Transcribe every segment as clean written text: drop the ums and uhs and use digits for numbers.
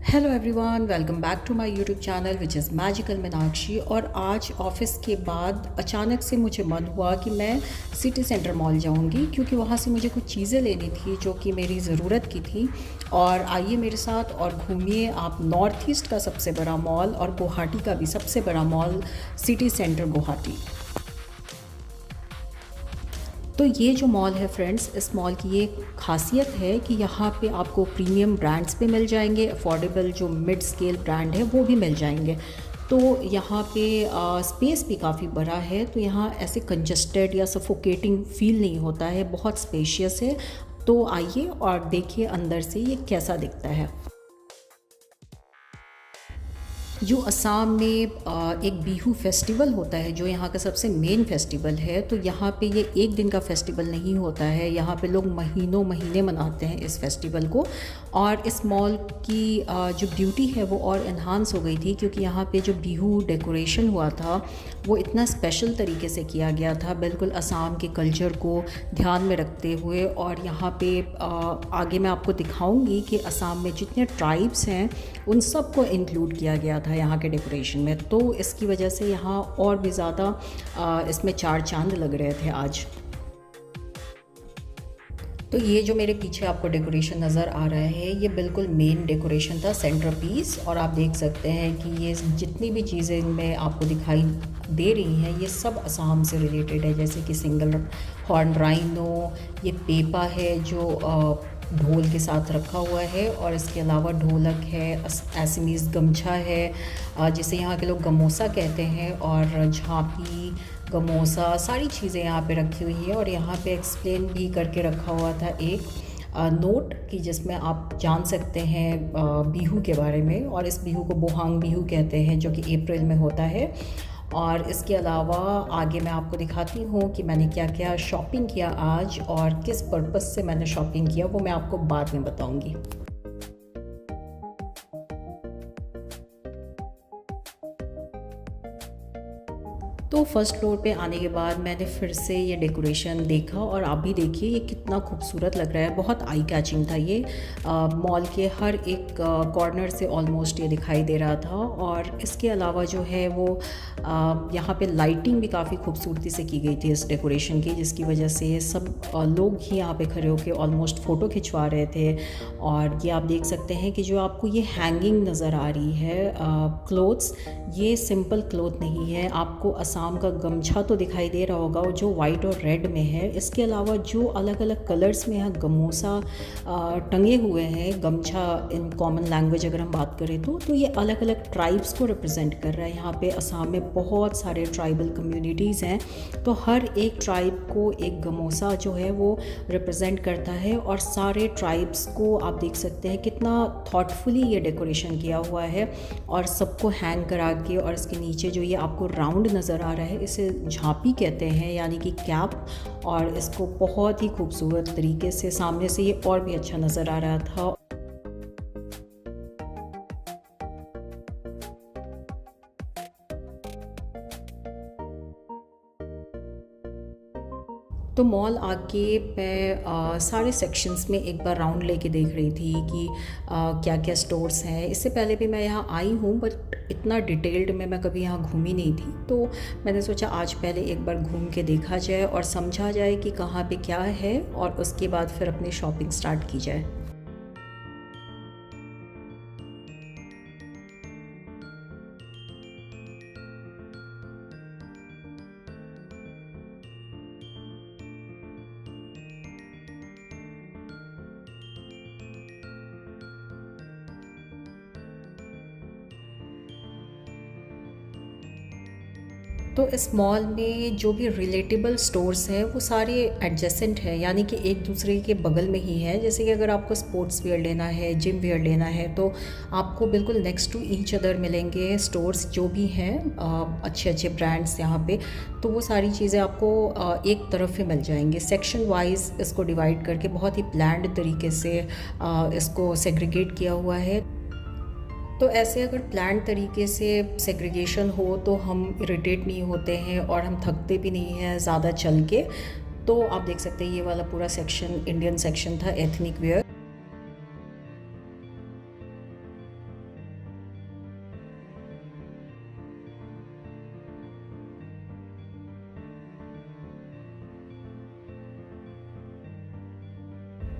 Hello everyone, welcome back to my YouTube channel which is magical Meenakshi. और आज office के बाद अचानक से मुझे मन हुआ कि मैं सिटी सेंटर मॉल जाऊंगी, क्योंकि वहाँ से मुझे कुछ चीज़ें लेनी थी जो कि मेरी ज़रूरत की थी। और आइए मेरे साथ और घूमिए आप नॉर्थ ईस्ट का सबसे बड़ा मॉल और गुवाहाटी का भी सबसे बड़ा मॉल, सिटी सेंटर गुवाहाटी। तो ये जो मॉल है फ्रेंड्स, इस मॉल की ये खासियत है कि यहाँ पे आपको प्रीमियम ब्रांड्स पे मिल जाएंगे, अफोर्डेबल जो मिड स्केल ब्रांड है वो भी मिल जाएंगे। तो यहाँ पे स्पेस भी काफ़ी बड़ा है, तो यहाँ ऐसे कंजस्टेड या सफोकेटिंग फील नहीं होता है, बहुत स्पेशियस है। तो आइए और देखिए अंदर से ये कैसा दिखता है। जो असम में एक बिहू फेस्टिवल होता है, जो यहाँ का सबसे मेन फेस्टिवल है, तो यहाँ पे ये एक दिन का फेस्टिवल नहीं होता है, यहाँ पे लोग महीनों महीने मनाते हैं इस फेस्टिवल को। और इस मॉल की जो ब्यूटी है वो और इन्हांस हो गई थी, क्योंकि यहाँ पे जो बिहू डेकोरेशन हुआ था वो इतना स्पेशल तरीके से किया गया था, बिल्कुल असम के कल्चर को ध्यान में रखते हुए। और यहाँ पे आगे मैं आपको दिखाऊंगी कि असम में जितने ट्राइब्स हैं उन सब को इंक्लूड किया गया था यहाँ के डेकोरेशन में। तो इसकी वजह से यहाँ और भी ज़्यादा इसमें चार चांद लग रहे थे आज। तो ये जो मेरे पीछे आपको डेकोरेशन नज़र आ रहा है, ये बिल्कुल मेन डेकोरेशन था, सेंटर पीस। और आप देख सकते हैं कि ये जितनी भी चीज़ें इनमें आपको दिखाई दे रही हैं ये सब असम से रिलेटेड है, जैसे कि सिंगल हॉर्न राइनो, ये पेपा है जो ढोल के साथ रखा हुआ है, और इसके अलावा ढोलक है, एसमीज़ गमछा है जिसे यहाँ के लोग गमोसा कहते हैं, और झांपी, गमोसा, सारी चीज़ें यहाँ पे रखी हुई हैं। और यहाँ पे एक्सप्लेन भी करके रखा हुआ था एक नोट कि जिसमें आप जान सकते हैं बिहू के बारे में। और इस बिहू को बोहांग बिहू कहते हैं, जो कि अप्रैल में होता है। और इसके अलावा आगे मैं आपको दिखाती हूँ कि मैंने क्या क्या शॉपिंग किया आज और किस पर्पज़ से मैंने शॉपिंग किया, वो मैं आपको बाद में बताऊँगी। तो फर्स्ट फ्लोर पे आने के बाद मैंने फिर से ये डेकोरेशन देखा, और आप भी देखिए ये कितना खूबसूरत लग रहा है, बहुत आई कैचिंग था ये। मॉल के हर एक कॉर्नर से ऑलमोस्ट ये दिखाई दे रहा था। और इसके अलावा जो है वो यहाँ पे लाइटिंग भी काफ़ी खूबसूरती से की गई थी इस डेकोरेशन की, जिसकी वजह से सब लोग ही यहाँ पे खड़े होकर ऑलमोस्ट फ़ोटो खिंचवा रहे थे। और ये आप देख सकते हैं कि जो आपको ये हैंगिंग नज़र आ रही है क्लोथ्स, ये सिंपल क्लोथ नहीं है। आपको असम का गमछा तो दिखाई दे रहा होगा जो वाइट और रेड में है। इसके अलावा जो अलग अलग कलर्स में यहाँ गमोसा टंगे हुए हैं, गमछा इन कॉमन लैंग्वेज अगर हम बात करें तो ये अलग अलग ट्राइब्स को रिप्रेजेंट कर रहा है। यहाँ पे असम में बहुत सारे ट्राइबल कम्युनिटीज़ हैं, तो हर एक ट्राइब को एक गमोसा जो है वो रिप्रेजेंट करता है। और सारे ट्राइब्स को आप देख सकते हैं कितना थॉटफुली ये डेकोरेशन किया हुआ है, और सबको हैंग करा के। और इसके नीचे जो ये आपको राउंड नज़र आ रहा है, इसे झांपी कहते हैं, यानी कि कैप। और इसको बहुत ही खूबसूरत तरीके से सामने से ये और भी अच्छा नज़र आ रहा था। तो मॉल आके मैं सारे सेक्शंस में एक बार राउंड लेके देख रही थी कि क्या क्या स्टोर्स हैं। इससे पहले भी मैं यहाँ आई हूँ, बट इतना डिटेल्ड में मैं कभी यहाँ घूमी नहीं थी, तो मैंने सोचा आज पहले एक बार घूम के देखा जाए और समझा जाए कि कहाँ पे क्या है, और उसके बाद फिर अपनी शॉपिंग स्टार्ट की जाए। तो इस मॉल में जो भी रिलेटेबल स्टोर्स हैं वो सारे एडजेसेंट हैं, यानी कि एक दूसरे के बगल में ही है। जैसे कि अगर आपको स्पोर्ट्स वेयर लेना है, जिम वेयर लेना है, तो आपको बिल्कुल नेक्स्ट टू ईच अदर मिलेंगे स्टोर्स जो भी हैं, अच्छे अच्छे ब्रांड्स यहाँ पे। तो वो सारी चीज़ें आपको एक तरफ ही मिल जाएंगे। सेक्शन वाइज इसको डिवाइड करके बहुत ही प्लान्ड तरीके से इसको सेग्रीगेट किया हुआ है। तो ऐसे अगर प्लान तरीके से सेग्रीगेशन हो तो हम इरिटेट नहीं होते हैं, और हम थकते भी नहीं हैं ज़्यादा चल के। तो आप देख सकते हैं ये वाला पूरा सेक्शन इंडियन सेक्शन था, एथनिक वेयर।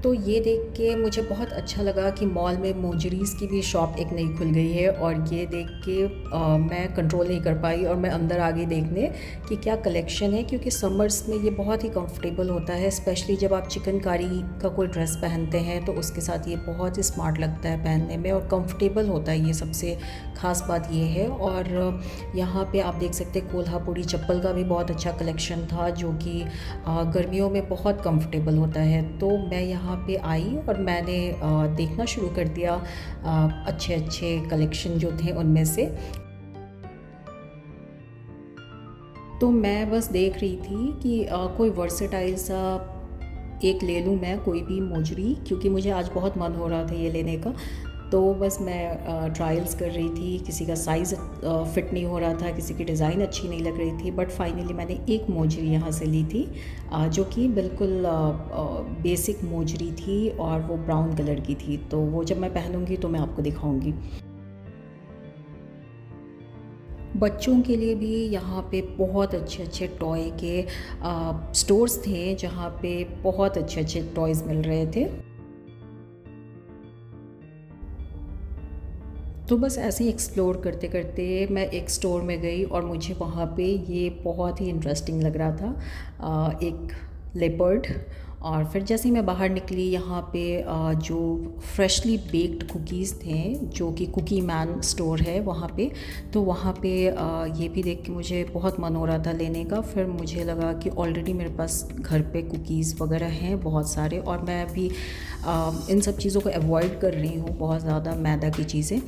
तो ये देख के मुझे बहुत अच्छा लगा कि मॉल में मोजरीज़ की भी शॉप एक नई खुल गई है, और ये देख के मैं कंट्रोल नहीं कर पाई और मैं अंदर आ गई देखने कि क्या कलेक्शन है, क्योंकि समर्स में ये बहुत ही कंफर्टेबल होता है, स्पेशली जब आप चिकनकारी का कोई ड्रेस पहनते हैं तो उसके साथ ये बहुत ही स्मार्ट लगता है पहनने में, और कंफर्टेबल होता है, ये सबसे ख़ास बात ये है। और यहाँ पे आप देख सकते हैं कोल्हापुरी चप्पल का भी बहुत अच्छा कलेक्शन था, जो कि गर्मियों में बहुत कंफर्टेबल होता है। तो मैं यहाँ पे आई और मैंने देखना शुरू कर दिया अच्छे अच्छे कलेक्शन जो थे उनमें से। तो मैं बस देख रही थी कि कोई वर्सेटाइल सा एक ले लूँ मैं, कोई भी मोजरी, क्योंकि मुझे आज बहुत मन हो रहा था ये लेने का। तो बस मैं ट्रायल्स कर रही थी, किसी का साइज़ फ़िट नहीं हो रहा था, किसी की डिज़ाइन अच्छी नहीं लग रही थी, बट फाइनली मैंने एक मोजरी यहाँ से ली थी, जो कि बिल्कुल बेसिक मोजरी थी और वो ब्राउन कलर की थी। तो वो जब मैं पहनूँगी तो मैं आपको दिखाऊँगी। बच्चों के लिए भी यहाँ पे बहुत अच्छे अच्छे टॉय के स्टोर्स थे, जहाँ पे बहुत अच्छे अच्छे टॉयज़ मिल रहे थे। तो बस ऐसे ही एक्सप्लोर करते करते मैं एक स्टोर में गई और मुझे वहाँ पे ये बहुत ही इंटरेस्टिंग लग रहा था, एक लेपर्ड। और फिर जैसे ही मैं बाहर निकली, यहाँ पे जो फ्रेशली बेक्ड कुकीज़ थे, जो कि कुकी मैन स्टोर है वहाँ पे, तो वहाँ पे ये भी देख के मुझे बहुत मन हो रहा था लेने का। फिर मुझे लगा कि ऑलरेडी मेरे पास घर पे कुकीज़ वगैरह हैं बहुत सारे, और मैं अभी इन सब चीज़ों को अवॉइड कर रही हूँ, बहुत ज़्यादा मैदा की चीज़ें।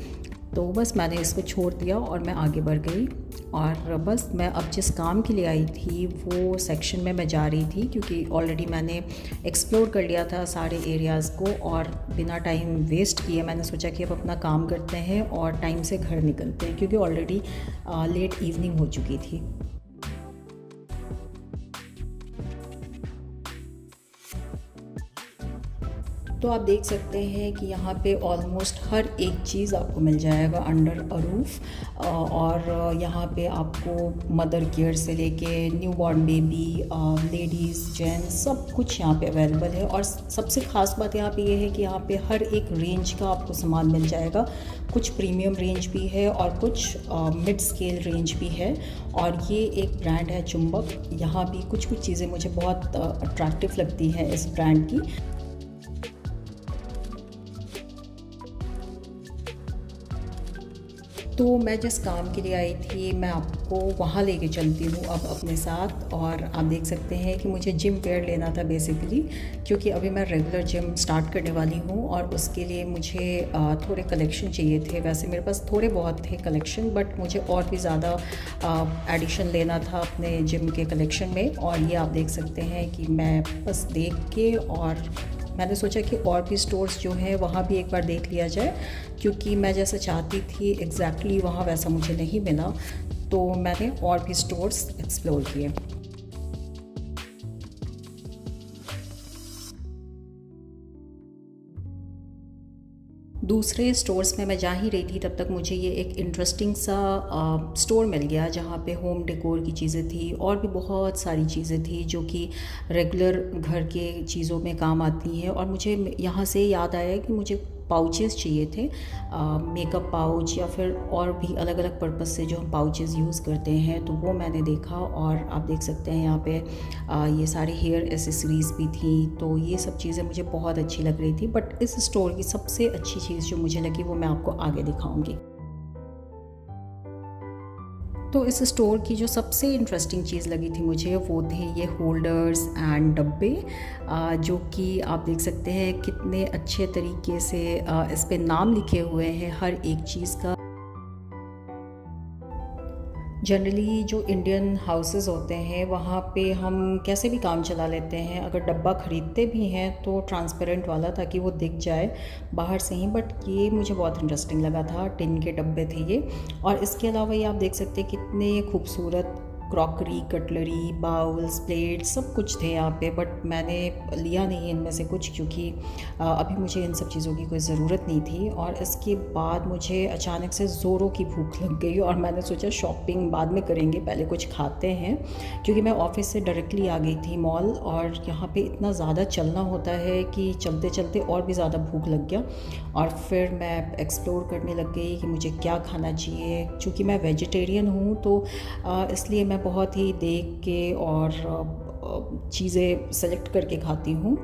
तो बस मैंने इसको छोड़ दिया और मैं आगे बढ़ गई। और बस मैं अब जिस काम के लिए आई थी वो सेक्शन में मैं जा रही थी, क्योंकि ऑलरेडी मैंने एक्सप्लोर कर लिया था सारे एरियाज़ को, और बिना टाइम वेस्ट किए मैंने सोचा कि अब अपना काम करते हैं और टाइम से घर निकलते हैं, क्योंकि ऑलरेडी लेट इवनिंग हो चुकी थी। तो आप देख सकते हैं कि यहाँ पे ऑलमोस्ट हर एक चीज़ आपको मिल जाएगा अंडर अ रूफ। और यहाँ पे आपको मदर केयर से लेके न्यूबॉर्न बेबी, लेडीज़, जेंट्स, सब कुछ यहाँ पे अवेलेबल है। और सबसे ख़ास बात यहाँ पे ये है कि यहाँ पे हर एक रेंज का आपको सामान मिल जाएगा। कुछ प्रीमियम रेंज भी है और कुछ मिड स्केल रेंज भी है। और ये एक ब्रांड है चुंबक। यहाँ भी कुछ कुछ चीज़ें मुझे बहुत अट्रैक्टिव लगती हैं इस ब्रांड की। तो मैं जिस काम के लिए आई थी मैं आपको वहाँ लेके चलती हूँ अब अपने साथ। और आप देख सकते हैं कि मुझे जिम वेयर लेना था बेसिकली, क्योंकि अभी मैं रेगुलर जिम स्टार्ट करने वाली हूँ, और उसके लिए मुझे थोड़े कलेक्शन चाहिए थे। वैसे मेरे पास थोड़े बहुत थे कलेक्शन, बट मुझे और भी ज़्यादा एडिशन लेना था अपने जिम के कलेक्शन में। और ये आप देख सकते हैं कि मैं बस देख के, और मैंने सोचा कि और भी स्टोर्स जो हैं वहाँ भी एक बार देख लिया जाए, क्योंकि मैं जैसा चाहती थी एग्जैक्टली वहाँ वैसा मुझे नहीं मिला। तो मैंने और भी स्टोर्स एक्सप्लोर किए। दूसरे स्टोर्स में मैं जा ही रही थी, तब तक मुझे ये एक इंटरेस्टिंग सा स्टोर मिल गया, जहाँ पे होम डेकोर की चीज़ें थी और भी बहुत सारी चीज़ें थी जो कि रेगुलर घर के चीज़ों में काम आती हैं। और मुझे यहाँ से याद आया कि मुझे पाउचेस चाहिए थे, मेकअप पाउच या फिर और भी अलग अलग पर्पस से जो हम पाउचेस यूज़ करते हैं। तो वो मैंने देखा, और आप देख सकते हैं यहाँ पे ये सारे हेयर एसेसरीज़ भी थी। तो ये सब चीज़ें मुझे बहुत अच्छी लग रही थी, बट इस स्टोर की सबसे अच्छी चीज़ जो मुझे लगी वो मैं आपको आगे दिखाऊंगी। तो इस स्टोर की जो सबसे इंटरेस्टिंग चीज़ लगी थी मुझे, वो थे ये होल्डर्स एंड डब्बे, जो कि आप देख सकते हैं कितने अच्छे तरीके से इस पे नाम लिखे हुए हैं हर एक चीज़ का। जनरली जो इंडियन हाउसेस होते हैं वहाँ पे हम कैसे भी काम चला लेते हैं, अगर डब्बा ख़रीदते भी हैं तो ट्रांसपेरेंट वाला, ताकि वो दिख जाए बाहर से ही। बट ये मुझे बहुत इंटरेस्टिंग लगा था, टिन के डब्बे थे ये। और इसके अलावा ये आप देख सकते हैं कितने खूबसूरत क्रॉकरी, कटलरी, बाउल्स, प्लेट सब कुछ थे यहाँ पे, बट मैंने लिया नहीं इनमें से कुछ, क्योंकि अभी मुझे इन सब चीज़ों की कोई ज़रूरत नहीं थी। और इसके बाद मुझे अचानक से ज़ोरों की भूख लग गई और मैंने सोचा शॉपिंग बाद में करेंगे, पहले कुछ खाते हैं, क्योंकि मैं ऑफ़िस से डायरेक्टली आ गई थी मॉल, और यहाँ पे इतना ज़्यादा चलना होता है कि चलते चलते और भी ज़्यादा भूख लग गया। और फिर मैं एक्सप्लोर करने लग गई कि मुझे क्या खाना चाहिए। चूँकि मैं वेजिटेरियन हूँ तो इसलिए मैं बहुत ही देख के और चीज़ें सेलेक्ट करके खाती हूँ,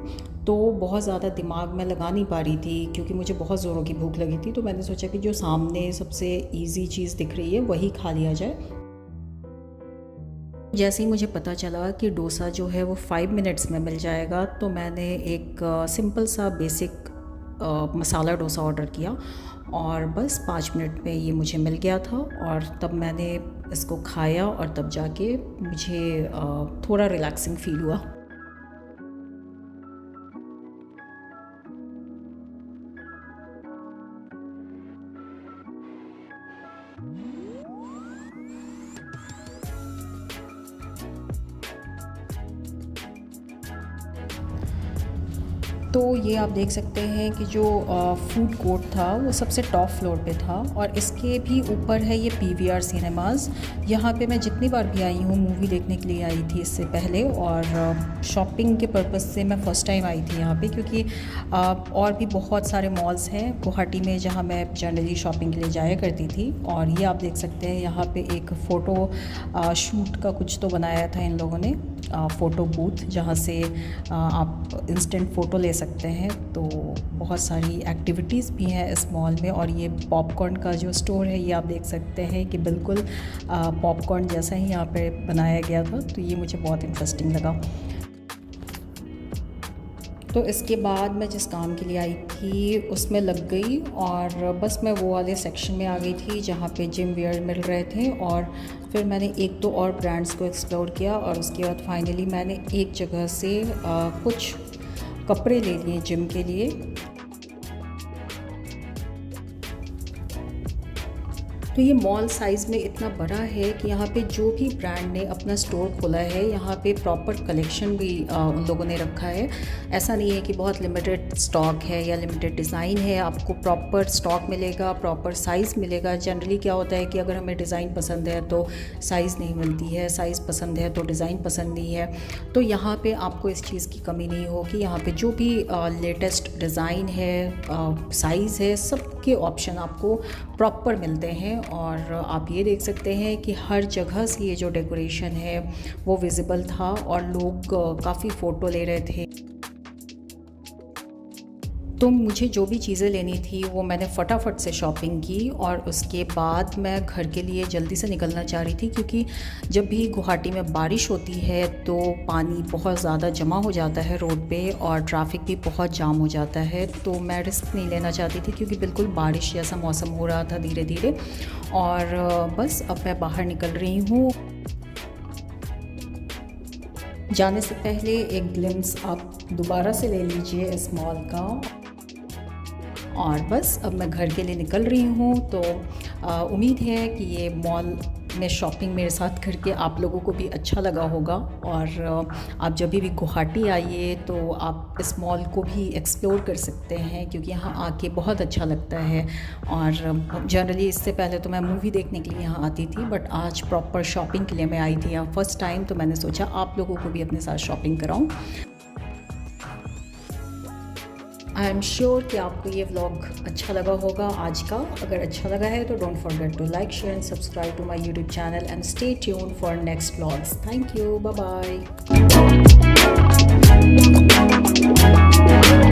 तो बहुत ज़्यादा दिमाग में लगा नहीं पा रही थी, क्योंकि मुझे बहुत ज़ोरों की भूख लगी थी। तो मैंने सोचा कि जो सामने सबसे इजी चीज़ दिख रही है वही खा लिया जाए। जैसे ही मुझे पता चला कि डोसा जो है वो 5 मिनट्स में मिल जाएगा, तो मैंने एक सिंपल सा बेसिक मसाला डोसा ऑर्डर किया और बस 5 मिनट में ये मुझे मिल गया था। और तब मैंने इसको खाया और तब जाके मुझे थोड़ा रिलैक्सिंग फ़ील हुआ। तो ये आप देख सकते हैं कि जो फूड कोर्ट था वो सबसे टॉप फ्लोर पे था, और इसके भी ऊपर है ये पीवीआर सिनेमाज़। यहाँ पे मैं जितनी बार भी आई हूँ, मूवी देखने के लिए आई थी इससे पहले, और शॉपिंग के पर्पज़ से मैं फ़र्स्ट टाइम आई थी यहाँ पे, क्योंकि और भी बहुत सारे मॉल्स हैं गुवाहाटी में जहाँ मैं जनरली शॉपिंग के लिए जाया करती थी। और ये आप देख सकते हैं यहाँ पे एक फ़ोटो शूट का कुछ तो बनाया था इन लोगों ने, फ़ोटो बूथ, जहाँ से आप इंस्टेंट फ़ोटो ले सकते हैं। तो बहुत सारी एक्टिविटीज़ भी हैं इस मॉल में। और ये पॉपकॉर्न का जो स्टोर है, ये आप देख सकते हैं कि बिल्कुल पॉपकॉर्न जैसा ही यहाँ पे बनाया गया था, तो ये मुझे बहुत इंटरेस्टिंग लगा। तो इसके बाद मैं जिस काम के लिए आई थी उसमें लग गई, और बस मैं वो वाले सेक्शन में आ गई थी जहाँ पे जिम वेयर मिल रहे थे। और फिर मैंने एक दो और ब्रांड्स को एक्सप्लोर किया, और उसके बाद फाइनली मैंने एक जगह से कुछ कपड़े ले लिए जिम के लिए। तो ये मॉल साइज़ में इतना बड़ा है कि यहाँ पे जो भी ब्रांड ने अपना स्टोर खोला है, यहाँ पे प्रॉपर कलेक्शन भी उन लोगों ने रखा है। ऐसा नहीं है कि बहुत लिमिटेड स्टॉक है या लिमिटेड डिज़ाइन है, आपको प्रॉपर स्टॉक मिलेगा, प्रॉपर साइज़ मिलेगा। जनरली क्या होता है कि अगर हमें डिज़ाइन पसंद है तो साइज़ नहीं मिलती है, साइज़ पसंद है तो डिज़ाइन पसंद नहीं है। तो यहाँ पे आपको इस चीज़ की कमी नहीं होगी। यहाँ पे जो भी लेटेस्ट डिज़ाइन है, साइज़ है, सबके ऑप्शन आपको प्रॉपर मिलते हैं। और आप ये देख सकते हैं कि हर जगह से ये जो डेकोरेशन है वो विजिबल था, और लोग काफ़ी फ़ोटो ले रहे थे। तो मुझे जो भी चीज़ें लेनी थी वो मैंने फटाफट से शॉपिंग की, और उसके बाद मैं घर के लिए जल्दी से निकलना चाह रही थी, क्योंकि जब भी गुवाहाटी में बारिश होती है तो पानी बहुत ज़्यादा जमा हो जाता है रोड पे, और ट्रैफिक भी बहुत जाम हो जाता है। तो मैं रिस्क नहीं लेना चाहती थी, क्योंकि बिल्कुल बारिश जैसा मौसम हो रहा था धीरे धीरे। और बस अब मैं बाहर निकल रही हूँ। जाने से पहले एक ग्लिम्स आप दोबारा से ले लीजिए इस मॉल का। और बस अब मैं घर के लिए निकल रही हूँ। तो उम्मीद है कि ये मॉल में शॉपिंग मेरे साथ करके आप लोगों को भी अच्छा लगा होगा। और आप जब भी गुवाहाटी आइए तो आप इस मॉल को भी एक्सप्लोर कर सकते हैं, क्योंकि यहाँ आके बहुत अच्छा लगता है। और जनरली इससे पहले तो मैं मूवी देखने के लिए यहाँ आती थी, बट आज प्रॉपर शॉपिंग के लिए मैं आई थी यहाँ फर्स्ट टाइम। तो मैंने सोचा आप लोगों को भी अपने साथ शॉपिंग कराऊँ। आई एम श्योर कि आपको ये व्लॉग अच्छा लगा होगा आज का। अगर अच्छा लगा है तो don't forget to like, share and subscribe to my YouTube channel, and stay tuned for next vlogs. Thank you, bye bye.